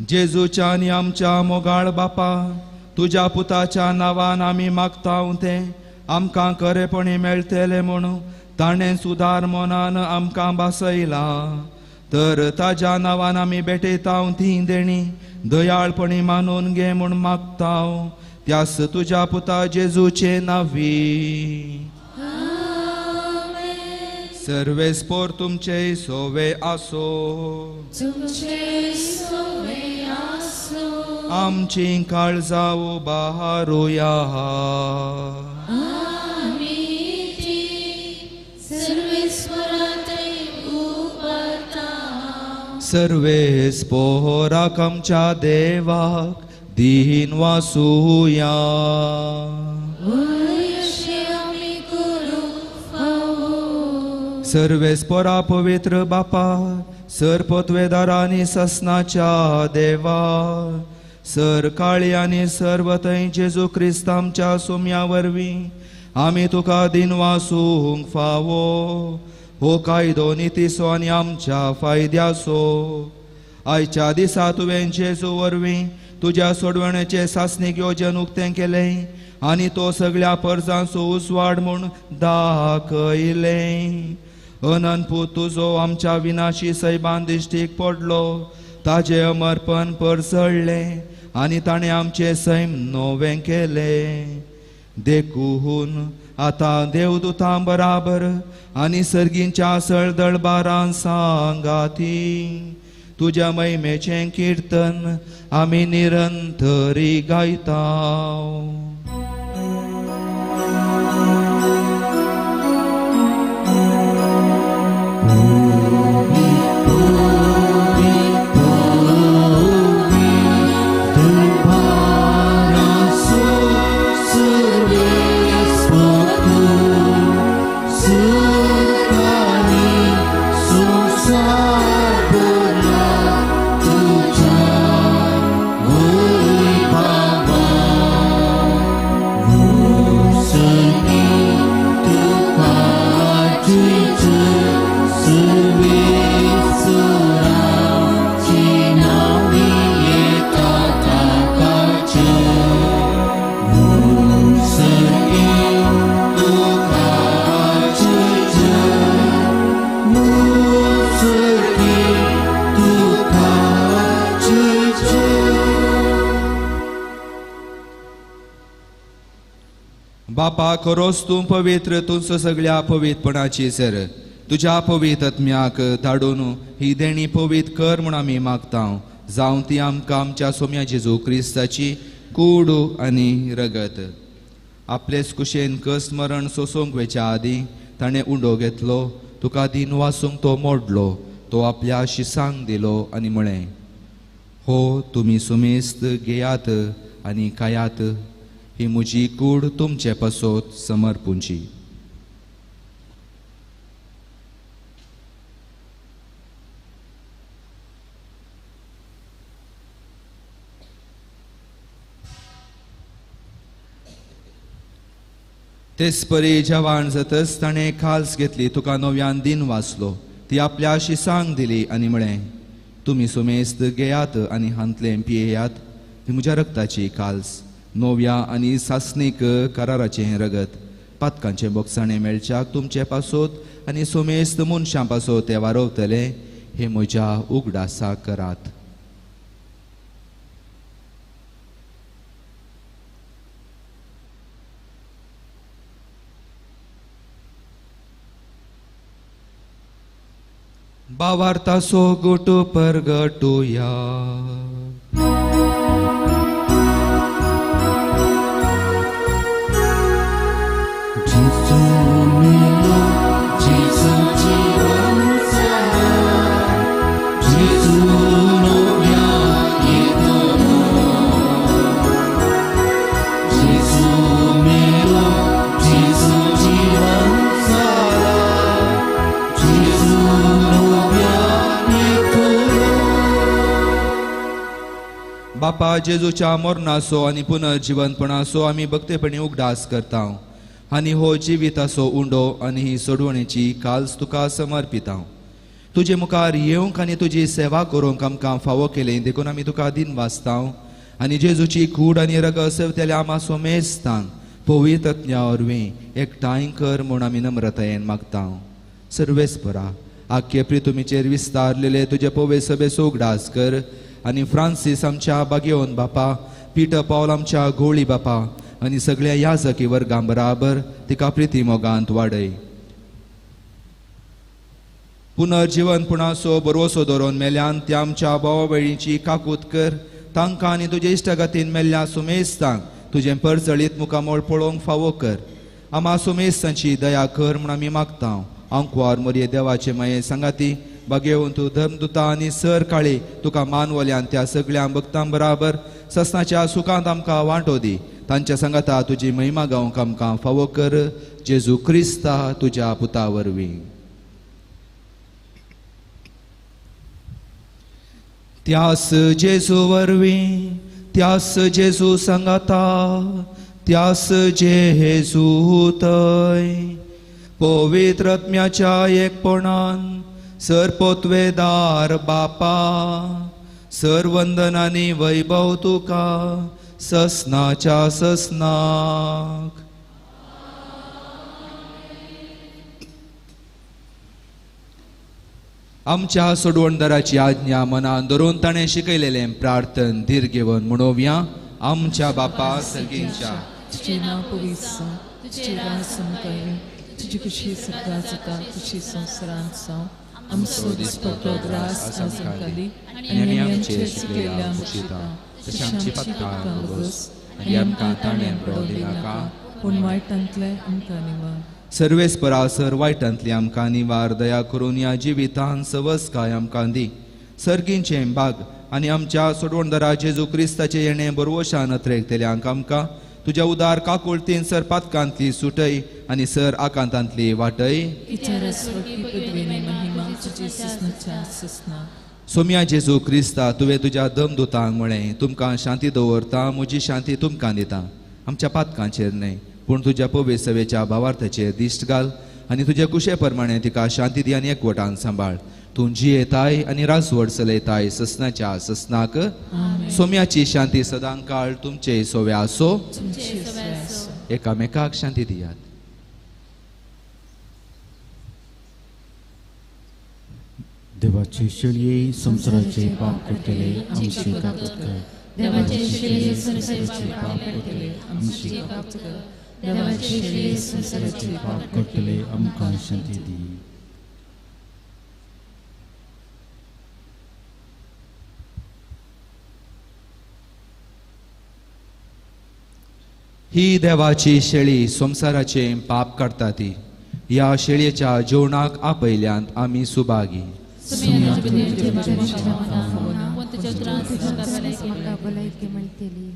जेजूच्या आनी आमच्या मोगाळ बापा, तुज्या पुताच्या नांवान आमी मागतां तें आमकां खरेपणी मेळटलें म्हणून ताणें सुदार मनान आमकां बासयलां. तर ताज्या नांवान आमी भेटयता ती देणी दयाळपणी मानून घे म्हूण मागता. त्यास तुज्या पुता जेजूचे नांवी. सर्वेस्पोर तुमचे सोवे आसो. आमची काळजां उबारुया. सर्वेस्पोराक आमच्या देवाक दीन वासुया. आमी करूं सर्वेस्परा पवित्र बापा, सरपोतवेदारांनी ससनाच्या देवा, सर काळी आनी सर्वतय जेजू क्रिस्त आमच्या सोम्या वरवीं आमी तुका दिनवासूंक फावो. हो कायदो नितीसो आनी आमच्या फायद्याचो. आयच्या दिसा तुवें जेजू वरवीं तुज्या सोडवण्याचे सासणीक येवजन उक्तें केलें आनी तो सगळ्या परजांचो उसवाड म्हूण दाखयलें. अनंतपूत तुजो आमच्या विनाशी सैबान दिश्टीक पडलो. ताजे अमरपण परसळ्ळें आनी ताणें आमचे सैम नवें केलें. देखून आतां देवदूतां बराबर आनी सर्गींच्या सळदळबारां सांगाती तुज्या महिमेचें किर्तन आमी निरंतरी गायता. बापा खरोच तूं पवित्र, तूंच सगळ्या पवित्रपणाची सर. तुज्या पवित्र आत्म्याक धाडून ही देणी पवित्र कर म्हूण आमी मागता. जावं ती आमकां आमच्या सोम्या जेजू क्रिस्ताची कूड आनी रगत. आपलेच कुशेन कस मरण सोसूंक वेच्या आदीं ताणें उंडो घेतलो. तुका दिन वासूंक तो मोडलो. तो आपल्या शिसांक दिलो आनी म्हळें, हो तुमी सुमेस्त घेयात आनी खायात. ही म्हजी कूड तुमचे पासोत समर्पूंची. तेच परी जवान जातच ताणें खाल्स घेतली. तुका नव्यान दिन वाचलो. ती आपल्या शिसांक दिली आनी म्हळें, तुमी सुमेस्त घेयात आनी हांतलें पियेयात. ही म्हज्या रक्ताची खाल्स, नव्या आनी सासणीक कराराचें रगत. पातकांचे बोगसाणें मेळच्याक तुमचे पासोत आनी सुमेस्त मनशां पासोत ते वारोवतले. हे म्हज्या उगडासाक करात. भावार्थाचो गोट परगटुया. बापा जेजूच्या मरणाचो आनी पुनर्जीवनपणाचो आमी भक्तीपणी उगडास करता. आनी हो जिविताचो उंडो आनी ही सोडवणेची काल्स तुका समर्पिता. तुजे मुखार येवंक आनी तुजी सेवा करूंक आमकां फावो केलें देखून आमी तुका दिन वाचता. आनी जेजूची कूड आनी रगत सेवतेल्या आमा सोमेस्तांक पवित्र आत्म्या वरवीं एकठांय कर म्हूण आमी नम्रतायेन मागता. सर्वेस्परा आख्खे प्रितुमीचेर विस्तारलेले तुजे पवित्र सभेचो उगडास कर. आनी फ्रांसीस आमच्या बागेवन बापा, पिटर पॉल आमच्या गोळी बापा आनी सगळ्या याजकी वर्गां बराबर तिका प्रिती मोगांत वाडय. पुनर्जीवनपणाचो बरोसो धरून मेल्यान त्या आमच्या भावा भयणीची काकूत कर. तांकां आनी तुजे इश्टगतीन मेल्ल्या सुमेस्तांक तुजें परजळीत मुखामोळ पळोवंक फावो कर. आमा सुमेस्तांची दया कर म्हूण आमी मागता. अंकुवार मोरये देवाचे माये सांगाती बागेवन तूं धर्मदुता आनी सर काळी तुका मानवल्यान त्या सगळ्या भक्तां बराबर ससनाच्या सुखांत आमकां वांटो दी. तांच्या सांगाता तुजी महिमा गावंक आमकां फावो कर. जेजू क्रिस्ता तुज्या पुता वरवीं. त्यास जेजू वरवीं त्यास जेजू सांगाता त्यास जेजू थंय पवित्र आत्म्याच्या एकपणान सरपोतवेदार बापा सर्वंदनांनी वैभव तुका ससनाच्या ससनाक. आमच्या सोडवणदाराची आज्ञा मनान धरून ताणें शिकयलेलें प्रार्थन धीर घेवन म्हणोवया. आमच्या बापा सर्गींच्या तुझे नाव पवित्र जावं, तुझे राज समकायले, तुझी कशी सत्ता जाता तशी संवसारांत जावं. आमचो दिसपट्टो ग्रास आज आमकां आनी आमचे शिकलेल्या आमकां तशी आमची पातकां वगस आनी आमकां ताणें पडोवंक नाका पूण वायटांतले आमकां निवार. सर्वेस्परासर वायटांतली आमकां निवार दया करून या जिवितान सवस्काय आमकां दी. सर्गींचे बाग आनी आमच्या सोडवणदारा जेजू क्रिस्ताचे येणे बरोवशान नत्रेकतेल्यांक आमकां तुज्या उदार काकुळतीन सर पातकांतली सुटय आनी सर आकांतांतली वाटय. सोम्या जेजू क्रिस्ता तुवें तुज्या दमदुतांक म्हळें तुमकां शांती दवरता म्हजी शांती तुमकां दिता. आमच्या पातकांचेर न्हय पूण तुज्या पवित्र सवेच्या भावार्थाचेर दिश्ट घाल आनी तुजे कुशे प्रमाणे तिका शांती दी आनी एकवटान सांबाळ. तूं जियेताय आनी रासवड चलयताय ससनाच्या ससनाक. सोम्याची शांती सदां काळ तुमचे सोवे आसो. एकामेकाक शांती दियात. देवाचे शेळये संसाराचे पाप करतले आमची कापत कर. देवाचे शेळये संसाराचे पाप करतले आमची कापत कर. देवाचे शेळये संसाराचे पाप करतले आमकां शांती दी. ही देवाची शेळी संसाराचे पाप काडटा ती. ह्या शेळयेच्या जेवणाक आपयल्यांत आमी सुभागी. भलायकी मेळटली.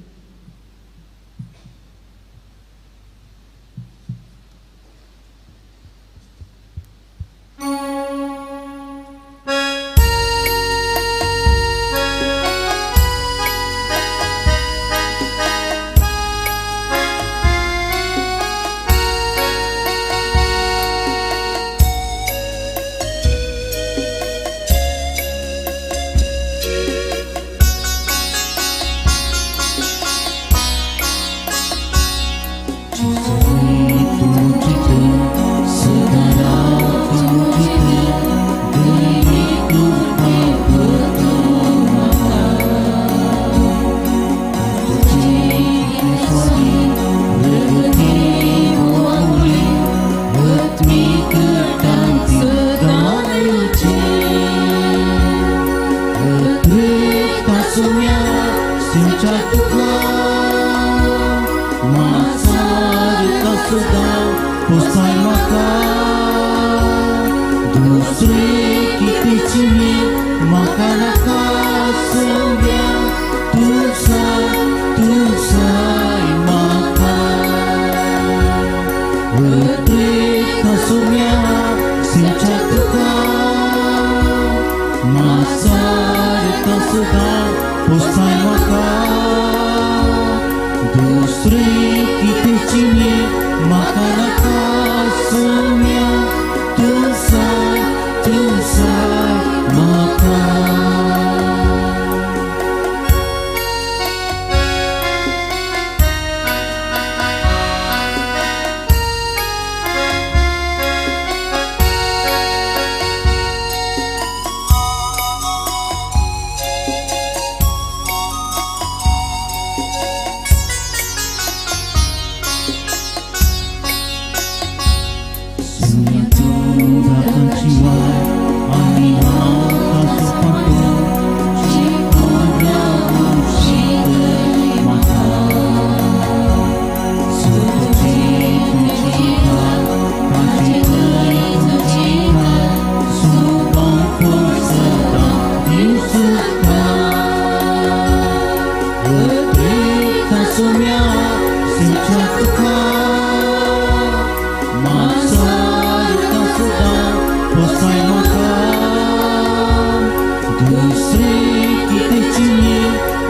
Duszry दुसरें कितेंच न्ही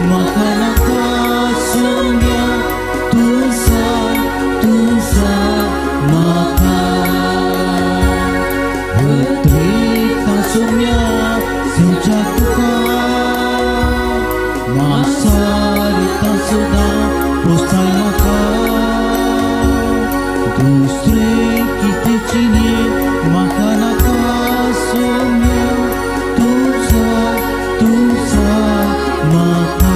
म्हाका नाका सोम्या तुझा तुझा म्हाका भद्रेता सोम्या सेवच्या तुका मासारिता सुद्धा पोसाय म्हाका दुसरें कितेंच न्ही म्हाका नाका सोम्या तुझा तुझा म्हाका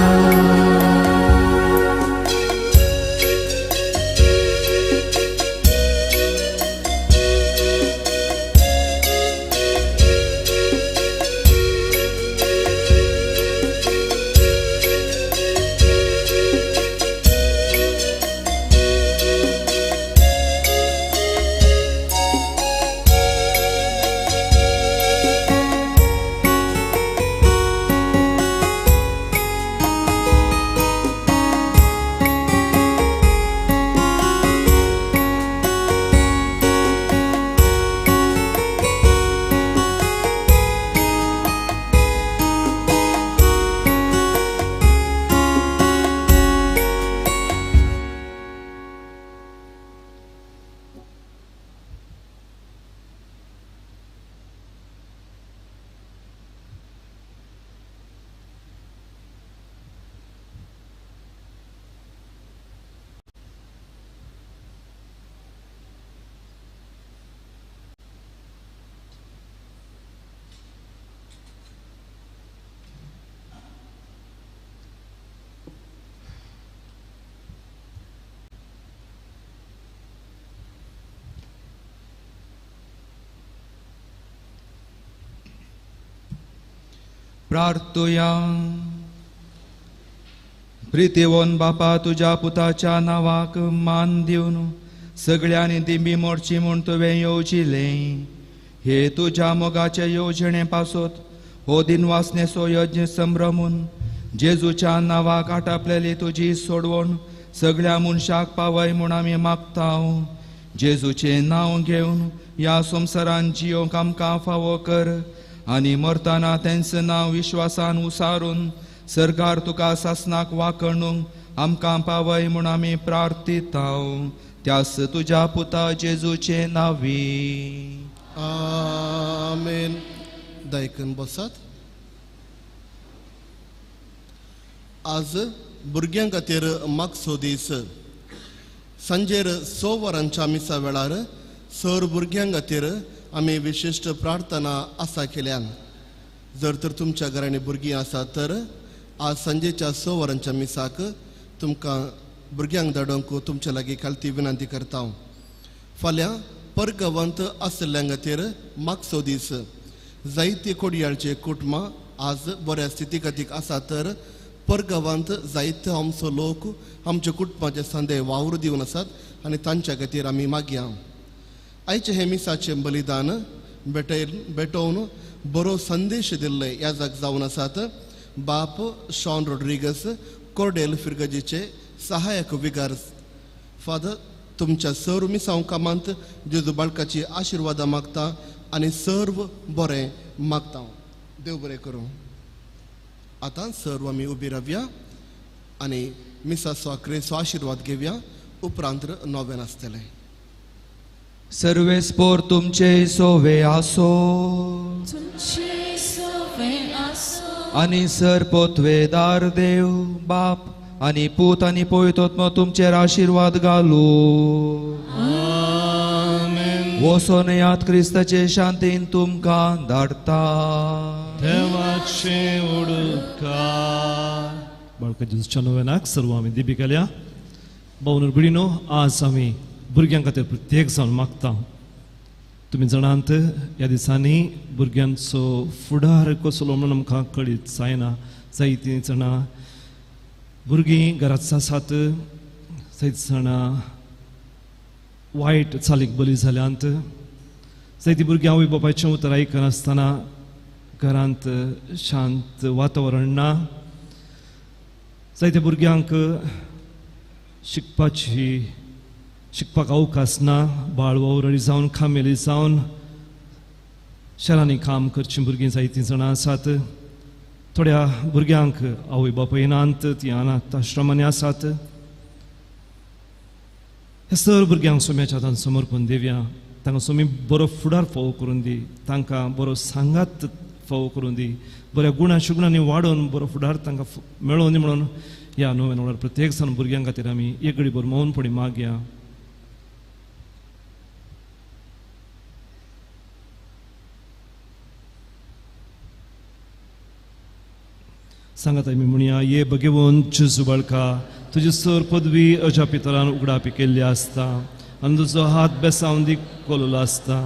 प्रार्थुया. प्रितीवोन बापा तुज्या पुताच्या नावाक मान दिवन सगळ्यांनी दिंबी मोडची म्हूण तुवें येवजिलें. हे तुज्या मोगाचे येवजणे पासत हो दिनवासनेचो यज्ञ संभ्रमून जेजूच्या नावाक आटापलेली तुजी सोडवण सगळ्या मनशाक पावय म्हूण आमी मागतां. जेजूचें नांव घेवन ह्या संवसारान जियोंक आमकां फावो कर आनी मरतना तेंचं नांव विश्वासान उसारून सरकार तुका सासनाक वाकणूंक आमकां पावय म्हूण आमी प्रार्थितां. त्यास तुज्या पुता जेजूचे नांवी. आमेन. दायकन बसात. आज भुरग्यां खातीर मागचो दीस सांजेर 6 वरांच्या मिसा वेळार सर भुरग्यां खातीर आमी विशिश्ट प्रार्थना आसा केल्यान. जर तर तुमच्या घरांनी भुरगीं आसात तर आज सांजेच्या 6 वरांच्या मिसाक तुमकां भुरग्यांक धाडोवंक तुमचे लागीं खालती विनंती करता. फाल्यां परगवंत आसलेल्या खातीर मागचो दीस जायती कोडयाळचे कुटुंबां आज बऱ्या स्थितीगतीक आसा तर परगवंत जायते आमचो लोक आमच्या कुटुंबाचे संदेह वावर दिवन आसात आनी तांच्या खातीर आमी मागया. आयचे हे मिसाचें बलिदान भेटोवन बरो संदेश दिल्ले ह्या जाग जावन आसात बाप शॉन रॉड्रिगस कोर्डेल फिरगजीचे सहायक विगार. फादर तुमच्या सर्व मिसांव कामांत जेजू बाळकाची आशिर्वादा मागता आनी सर्व बरें मागता. देव बरें करूं. आतां सर्व आमी उबी रावया आनी मिसाचो आख्रेचो आशिर्वाद घेवया. उपरांत नोवेन आसतलें. सर्वेस्पोर तुमचे सोवे आसो आनी सरपोतवेदार देव बाप आनी पूत आनी पवित्रोत्म तुमचेर आशिर्वाद घालू. वसोन यात क्रिस्ताचे शांतीन तुमकां धाडटा. देवाचे उडकार. बाळकाच्या चनोवेनाक सर्व आमी दिबी केल्या. भावनर भयणीनो, आज आमी भुरग्यां खातीर प्रत्येक जावन मागता. तुमी जाणात ह्या दिसांनी भुरग्यांचो फुडार कसलो म्हणून आमकां कळीत जायना. जायतीं जाणां भुरगीं घरांत आसात, जायतीं जाणां वायट चालीक बली जाल्यांत, जायतीं भुरगीं आवय बापायचें उतर आयकनासतना घरांत शांत वातावरण ना. जायत्या भुरग्यांक शिकपाक अवकाश ना. बाळ वावरडी जावन खामेली जावन शारांनी काम करचीं भुरगीं जायतीं जाणां आसात. थोड्या भुरग्यांक आवय बापूय येनात ती अनाथ आश्रमांनी आसात. हे सर भुरग्यांक सोम्याच्या हातान समर्पण दिवया. तांकां सोमी बरो फुडार फावो करून दी. तांकां बरो सांगात फावो करून दी. बऱ्या गुणा शुगणांनी वाडोवन बरो फुडार तांकां मेळोवन दी म्हणून ह्या नव्या नवऱ्यार प्रत्येक जाण भुरग्यां खातीर आमी एक घडी बरो मौनपणी मागया. सांगात आमी म्हणया, ये भगवंत जेजू बाळका, तुजी सर पदवी अजा पितरान उगडापी केल्ली आसता आनी तुजो हात बेसावन दी कोललो आसता.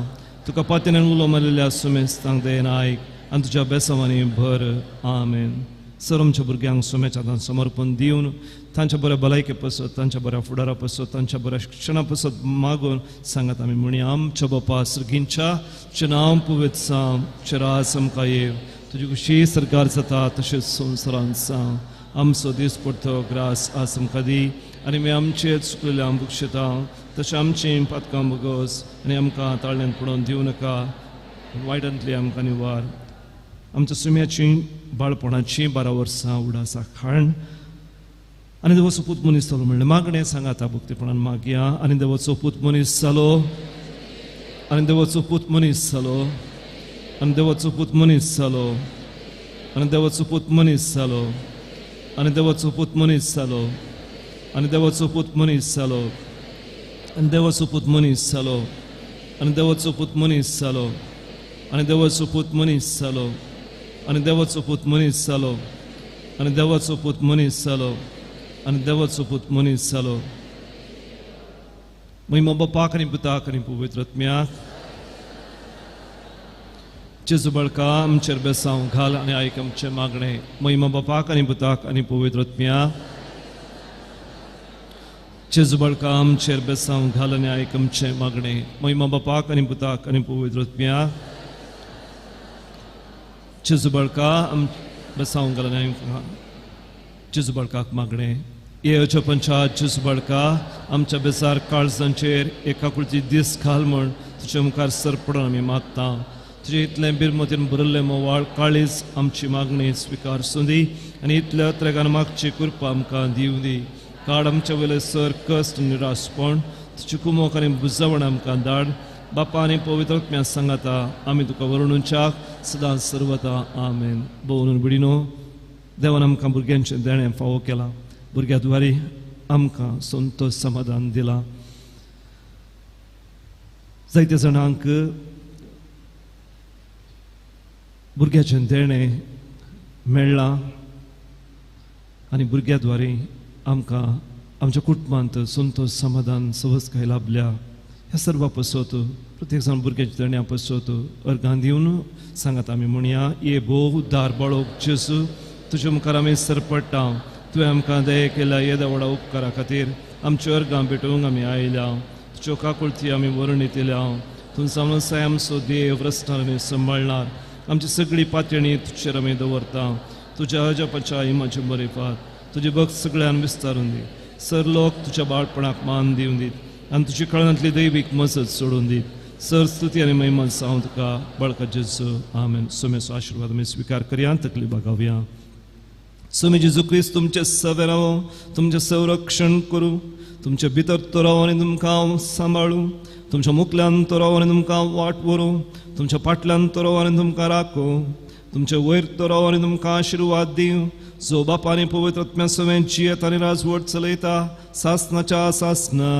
तुका पात्यान उलो मारलेल्या सुमेस्तांक देन आयक आनी तुज्या बेसावांनी भर. आमेन. सर आमच्या भुरग्यांक सोम्याच्या हातान समर्पण दिवन तांच्या बऱ्या भलायके पसत, तांच्या बऱ्या फुडारा पसत, तांच्या बऱ्या शिक्षणा पसत मागून सांगात आमी म्हणया, आमच्या बापा सर्गींच्या तुजें नांव पवित्र जावं, तुजें राज आमकां येव, तुजी खुशी सरकार जाता तशेंच संवसारांत जावं. आमचो दीस पडतो ग्रास आज आमकां दी आनी आमी आमचे चुकलेले आमकां बक्षिता तशें आमची पातकां बगोस आनी आमकां ताळ्यान पडोवन दिवं नाका, वायटांतली आमकां निवार. आमच्या सुम्याची बाळपणाची 12 वर्सां उडासा खाण आनी देवाचो पूत मनीस जालो म्हणलें मागणें सांगाता भक्तीपणान मागया. आनी देवाचो पूत मनीस जालो, आनी देवाचो पूत मनीस जालो, आनी देवाचो पूत मनीस जालो, आनी देवाचो पूत मनीस जालो, आनी देवाचो पूत मनीस जालो, आनी देवाचो पूत मनीस जालो, आनी देवाचो पूत मनीस जालो, आनी देवाचो पूत मनीस जालो, आनी देवाचो पूत मनीस जालो, आनी देवाचो पूत मनीस जालो, आनी देवाचो पूत मनीस जालो, आनी देवाचो पूत मनीस जालो. महिमा बापाक आनी पुताक आनी पवित्र आत्म्याक. जेजू बाळका आमचेर बेसांव घाल आनी आयक आमचे मागणें. महिमा बापाक आनी पुताक आनी पवित्र आत्म्याक. जेजू बाळका आमचेर बेसांव घाल आनी आयक आमचे मागणें. महिमा बापाक आनी पुताक आनी पवित्र आत्म्याक. जेजू बाळका बेसांव घाल आनी आयक जेजू बाळकाक मागणें. ये अज्यो पंचायत जेजू बाळका आमच्या बेजार काळजांचेर एकाकुळती दीस घाल म्हण तुजे मुखार सरपडून आमी मागता. तुजे इतलें बिरमतीन भरिल्लें मोवाळ काळीज आमची मागणी स्विकारसूं दी आनी इतल्या त्रेगान मागची कृपा आमकां दिवं दी. काड आमच्या वयले सर कश्ट निराशपण तुजी कुमोक आनी बुजवण आमकां धाड. बापा आनी पवित्र आत्म्या सांगाता आमी तुका वर्णुच्याक सदांच सर्वता. आमेन. भोवून बिडिनो, देवान आमकां भुरग्यांचें देणें फावो केलां. भुरग्यां द्वारे आमकां संतोश समाधान दिलां. जायत्या जाणांक भुरग्याचें देणें मेळ्ळां आनी भुरग्या द्वारे आमकां आमच्या कुटुंबांत संतोश समाधान सहजकाय लाभल्या. ह्या सर्वा पसत प्रत्येक जाण भुरग्याच्या देण्या पसत अर्गां दिवन सांगात आमी म्हणया, ये भोव उद्दार बाळोक जेजू, तुजे मुखार आमी सरपडटा. तुवें आमकां दये केल्या येद्या व्हडा उपकारा खातीर आमच्या अर्गां भेटोवंक आमी आयल्या. तुज्यो काकुळती आमी वर्णितल्या. तूं समोसाय आमचो देव रचणार आनी सांबाळणार. आमची सगळी पातळी तुजेर आमी दवरता. तुज्या अजपाच्या इमाचे बरेपात तुजे भक्त सगळ्यान विस्तारून दी. सर लोक तुज्या बाळपणाक मान दिवन दीत आनी तुजी कळनांतली दैवीक मजत सोडून दीत. सर स्तुती आनी महिमा जावं तुका बाळका जेजू. आमेन. सोम्याचो आशिर्वाद आमी स्विकार करया, तकली बागावया. सोमी जेजू क्रिस्त तुमचे सवे रावो, तुमचें संरक्षण करूं, तुमचे भितर तो रावो आनी तुमकां सांबाळूं, तुमच्या मुखल्यान तो रावो आनी तुमकां वाट व्हरूं, तुमच्या फाटल्यान तो रावो आनी तुमकां राखो, तुमचे वयर तो रावो आनी तुमकां आशिर्वाद दिवं. जो बापा आनी पवित्र आत्म्या सवें जियेत आनी राजवट चलयता सासनाच्या सासना.